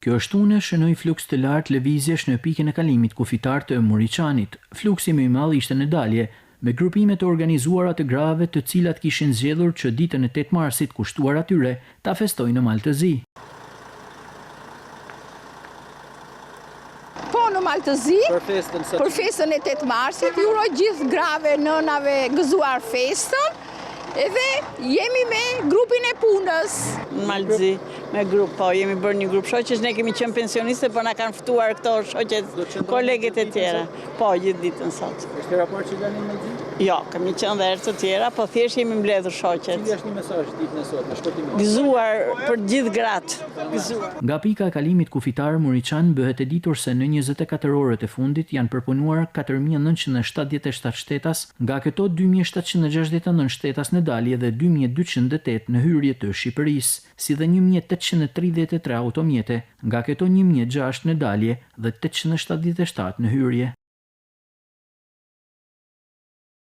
Kjo shtune shënoi fluks të lartë lëvizjesh në pikën e kalimit kufitar të Muriçanit. Fluksi më i madh ishte në dalje, me grupime të organizuara të grave të cilat kishin zgjedhur që ditën e 8 marsit kushtuar atyre ta festojnë në Maltëzi. Po në Maltëzi, për festën e 8 marsit, ju uroj gjithë grave nënave gëzuar festën, edhe jemi me grupin e punës. Në Maltëzi, me grup, po, jemi bërë një grup shoqesh, ne kemi qenë pensioniste, por na kanë ftuar këto shoqet, koleget e tjera. Po, gjithë ditën sot. Është hera parë që dani në Maltëzi? Jo, kemi qenë dhe herë të tjera, po thjesht jemi mbledhur shoqet. Cili është një mesazh ditën e sotme, shpëtimor? Gëzuar për gjithë gratë. Gëzuar. Nga pika e kalimit kufitar Muriçan bëhet e ditur se në 24 orët e fundit janë përpunuar 4977 shtetas, nga këto 2769 shtetas në dalje dhe 2208 në hyrje të Shqipërisë, si dhe 1833 automjete, nga këto 1006 në dalje dhe 877 në hyrje.